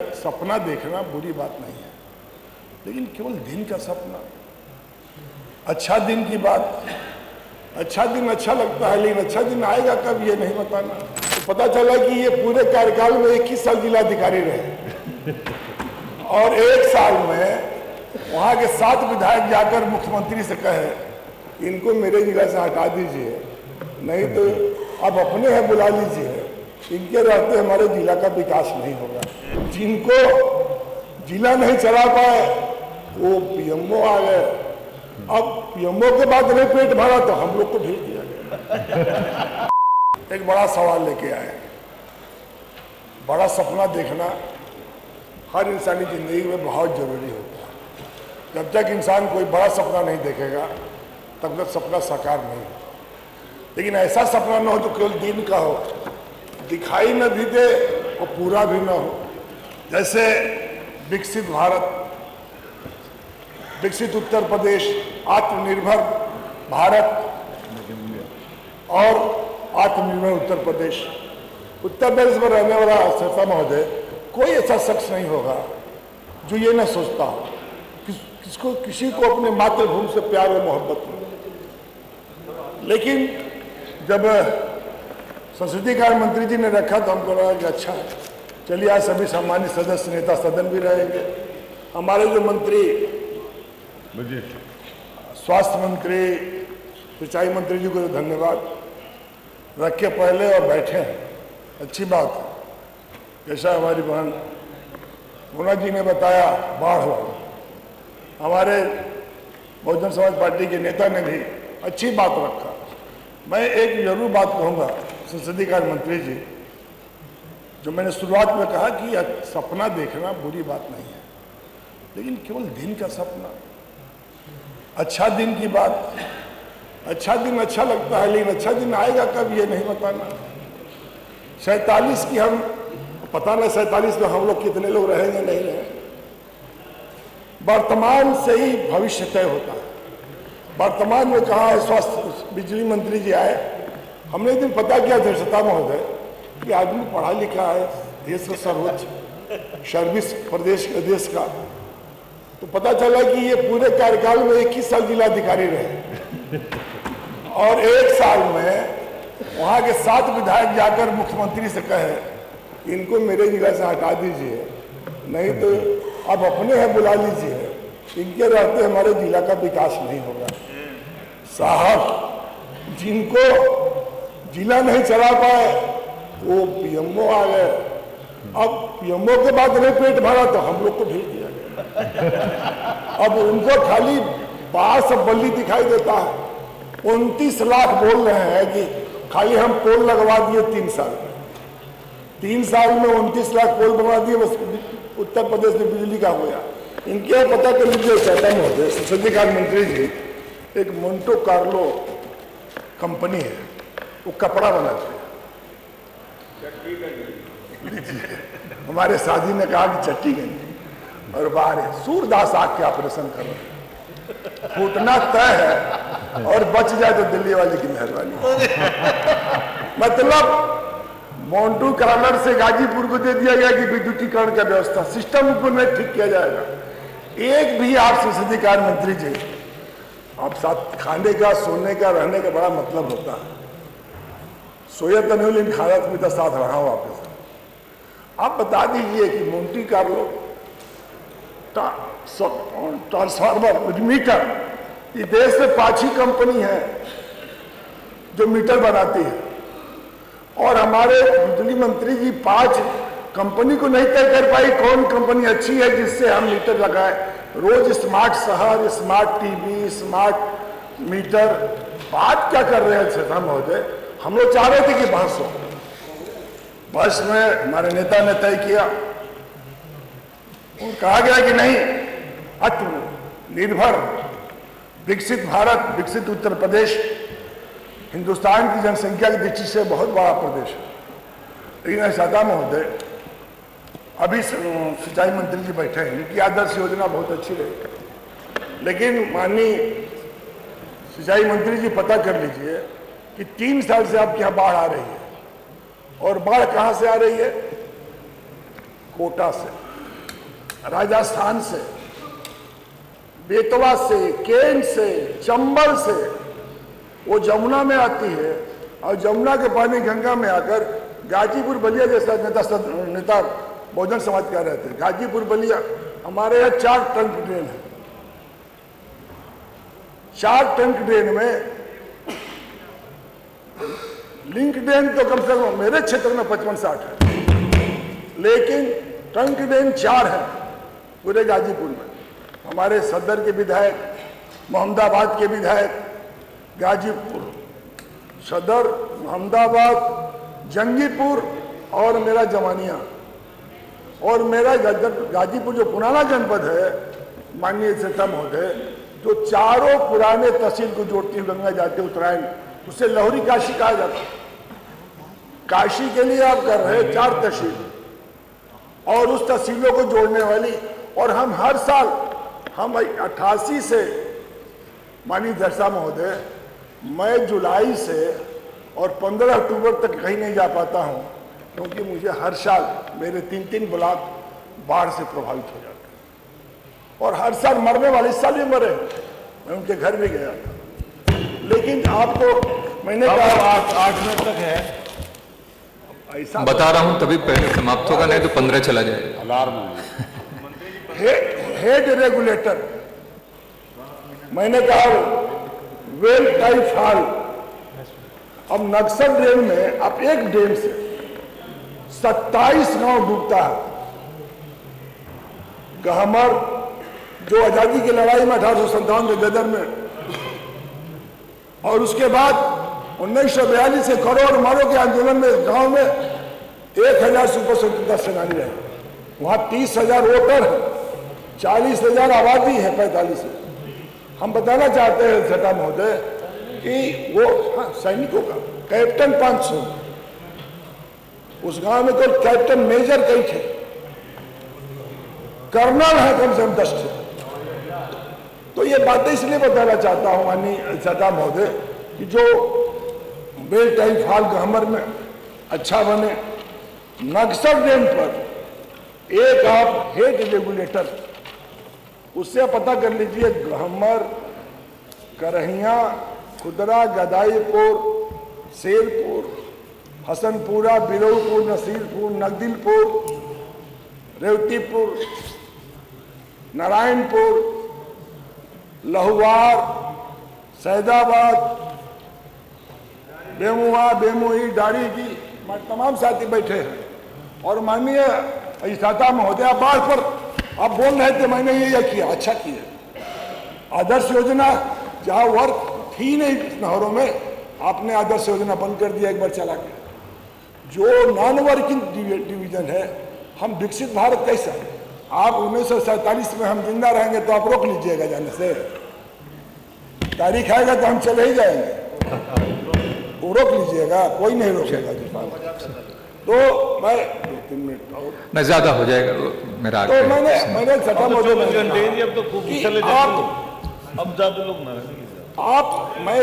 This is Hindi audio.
सपना देखना बुरी बात नहीं है, लेकिन केवल दिन का सपना, अच्छा दिन की बात, अच्छा दिन अच्छा लगता है, लेकिन अच्छा दिन आएगा कब ये नहीं बताना। तो पता चला कि ये पूरे कार्यकाल में 21 साल जिलाधिकारी रहे और 1 साल में वहां के 7 विधायक जाकर मुख्यमंत्री से कहे इनको मेरे जिला से हटा दीजिए, नहीं तो अब अपने हैं बुला लीजिए, इनके रहते हमारे जिला का विकास नहीं होगा। जिनको जिला नहीं चला पाए वो पीएमओ आ गए, अब पीएमओ के बाद नहीं पेट भरा तो हम लोग को भेज दिया गया। एक बड़ा सवाल लेके आए, बड़ा सपना देखना हर इंसानी जिंदगी में बहुत जरूरी होता है। जब तक इंसान कोई बड़ा सपना नहीं देखेगा तब तक सपना साकार नहीं हो। लेकिन ऐसा सपना न हो जो केवल दिन का हो, दिखाई न भी दे और पूरा भी न हो। जैसे विकसित भारत, विकसित उत्तर प्रदेश, आत्मनिर्भर भारत और आत्मनिर्भर उत्तर प्रदेश। उत्तर प्रदेश में रहने वाला श्रोता महोदय, कोई ऐसा शख्स नहीं होगा जो ये न सोचता हो किसको किसी को अपने मातृभूमि से प्यार और मोहब्बत हो। लेकिन जब संसदीय कार्य मंत्री जी ने रखा तो हमको लगा कि अच्छा है, चलिए आज सभी सम्मानित सदस्य नेता सदन भी रहेंगे। हमारे जो मंत्री, स्वास्थ्य मंत्री, सिंचाई मंत्री जी को तो धन्यवाद, रखे पहले और बैठे हैं, अच्छी बात है। जैसा हमारी बहन मोना जी ने बताया बाढ़ वाला, हमारे बहुजन समाज पार्टी के नेता ने भी अच्छी बात रखा। मैं एक जरूर बात कहूँगा संसदीय कार्य मंत्री जी, जो मैंने शुरुआत में कहा कि सपना देखना बुरी बात नहीं है, लेकिन केवल दिन का सपना, अच्छा दिन की बात, अच्छा दिन अच्छा लगता है, लेकिन अच्छा दिन आएगा कब ये नहीं बताना। 47 की हम पता नहीं 47 में हम लोग कितने लोग रहेंगे नहीं रहेंगे, वर्तमान से ही भविष्य तय होता है। वर्तमान में कहा है, स्वास्थ्य बिजली मंत्री जी आए, हमने एक दिन पता किया अध्यक्षता महोदय कि आदमी पढ़ा लिखा है, देश का सर्वोच्च सर्विस प्रदेश देश का, तो पता चला कि ये पूरे कार्यकाल में 21 साल जिलाधिकारी रहे और 1 साल में वहां के 7 विधायक जाकर मुख्यमंत्री से कहे इनको मेरे जिला से हटा दीजिए, नहीं तो अब अपने हैं बुला लीजिए, इनके रहते हमारे जिला का विकास नहीं होगा। साहब, जिनको जिला नहीं चला पाए वो पीएमओ आ गए, अब पीएमओ के बाद नहीं पेट भरा तो हम लोग को भेज दिया गया। अब उनको खाली बांस और बल्ली दिखाई देता है। 29 लाख बोल रहे हैं कि खाली हम पोल लगवा दिए 3 साल में, 3 साल में 29 लाख पोल बनवा दिए, बस उत्तर प्रदेश में बिजली का होया। इनके यहाँ पता कर लीजिए कहता हूँ संसदीय कार्य मंत्री जी, एक मोन्टो कार्लो कंपनी है, वो कपड़ा बनाते हैं। हमारे साथी ने कहा कि चट्टी गई और बाहर है सूरदास आग के ऑपरेशन कर रहे हैं, फूटना तय है और बच जाए तो दिल्ली वाले की मेहरबानी। मतलब मोन्टू करानर से गाजीपुर को दे दिया गया कि विद्युतीकरण का व्यवस्था सिस्टम को नहीं ठीक किया जाएगा। एक भी आप संसदीय कार्य मंत्री जी, आप साथ खाने का, सोने का, रहने का बड़ा मतलब होता है। सोया तो नहीं, लेकिन खाना तो भी साथ रहा हो आपके साथ। आप बता दीजिए कि मोन्टी कार्लो ट्रांसफार्मर मीटर, ये देश में 5 ही कंपनी है जो मीटर बनाती है और हमारे बिजली मंत्री जी 5 कंपनी को नहीं तय कर पाई कौन कंपनी अच्छी है जिससे हम मीटर लगाए। रोज स्मार्ट शहर, स्मार्ट टीवी, स्मार्ट मीटर, बात क्या कर रहे हैं श्रोता महोदय। हम लोग चाह रहे थे कि बहस हो, बहस में हमारे नेता ने तय किया और कहा गया कि नहीं, आत्मनिर्भर विकसित भारत, विकसित उत्तर प्रदेश हिंदुस्तान की जनसंख्या की दृष्टि से बहुत बड़ा प्रदेश है। लेकिन ऐसा महोदय, अभी सिंचाई मंत्री जी बैठे हैं, इनकी आदर्श योजना बहुत अच्छी रही, लेकिन माननीय सिंचाई मंत्री जी पता कर लीजिए कि 3 साल से आपके यहाँ बाढ़ आ रही है और बाढ़ कहाँ से आ रही है? कोटा से। राजस्थान से, बेतवा से, केन से, चंबल से वो जमुना में आती है और जमुना के पानी गंगा में आकर गाजीपुर बलिया जैसा नेता बहुजन समाज कह रहे थे, गाजीपुर बलिया हमारे यहाँ 4 ट्रंक ड्रेन है। 4 ट्रंक ड्रेन में लिंक ड्रेन तो कम से कम मेरे क्षेत्र में 55-60 है, लेकिन ट्रंक ड्रेन 4 है पूरे गाजीपुर में। हमारे सदर के विधायक, मोहम्मदाबाद के विधायक, गाजीपुर सदर, मोहम्मदाबाद, जंगीपुर और मेरा जमानिया और मेरा गाजीपुर जो पुराना जनपद है, माननीय सत्ता महोदय, जो चारों पुराने तहसील को जोड़ती हुई गंगा जाती है उत्तरायण, उसे लहुरी काशी कहा जाता है। काशी के लिए आप कर रहे हैं 4 तहसील और उस तहसीलों को जोड़ने वाली, और हम हर साल हम 88 से माननीय दर्शा महोदय, मैं जुलाई से और 15 अक्टूबर तक कहीं नहीं जा पाता हूं, क्योंकि मुझे हर साल मेरे 3-3 ब्लॉक बाढ़ से प्रभावित हो जाते हैं और हर साल मरने वाले, इस साल भी मरे, मैं उनके घर भी गया था। लेकिन आपको मैंने कहा 8 मिनट तक है, ऐसा बता रहा हूं तभी पहले समाप्त होगा, नहीं तो 15 चला जाएगा। अलार्म हेड रेगुलेटर, मैंने कहा वेल टाइप फॉल। अब नक्सल ड्रेन में अब एक डैम से 27 गांव डूबता है। गहमर जो आजादी की लड़ाई में 1857 के गदर में, और उसके बाद 1942 से करोड़ मारो के आंदोलन में गांव में 1000 सुपर स्वतंत्रता सेनानी रहे। वहां 30,000 वोटर है, 40,000 आबादी है 45 से। हम बताना चाहते हैं सत्ता महोदय कि वो सैनिकों का कैप्टन 500, उस गांव में तो कैप्टन मेजर कई थे, कर्नल है कम से कम 10 थे। तो ये बातें इसलिए बताना चाहता हूं माननीय सत्ता महोदय कि जो बेल टाइप फॉल गहमर में अच्छा बने, नक्सल डैम पर एक आप हेड रेगुलेटर, उससे पता कर लीजिए गहमर, करहिया, खुदरा, गदाईपुर, शेरपुर, हसनपुरा, बिरौपुर, नसीरपुर, नगदिलपुर, रेवतीपुर, नारायणपुर, लहुवार, सैदाबाद, बेमुआ, बेमुई, डारीगी, तमाम साथी बैठे हैं। और माननीय सत्ता महोदय बाढ़ पर आप बोल रहे थे, मैंने ये किया, अच्छा किया। आदर्श योजना जहाँ वर्क थी नहीं नहरों में, आपने आदर्श योजना बंद कर दिया एक बार चला के। जो नॉन वर्किंग डिवीजन है, हम विकसित भारत कैसा है? आप 1947 में हम जिंदा रहेंगे तो आप रोक लीजिएगा जाने से, तारीख आएगा तो हम चले ही जाएंगे, वो रोक लीजिएगा, कोई नहीं रोकेगा। तो मैं 2-3 मिनट और नहीं, ज्यादा हो जाएगा मेरा। तो मैंने सत्ता महोदय अब तो खूब चले जाते, अब ज्यादा लोग ना, आप मैं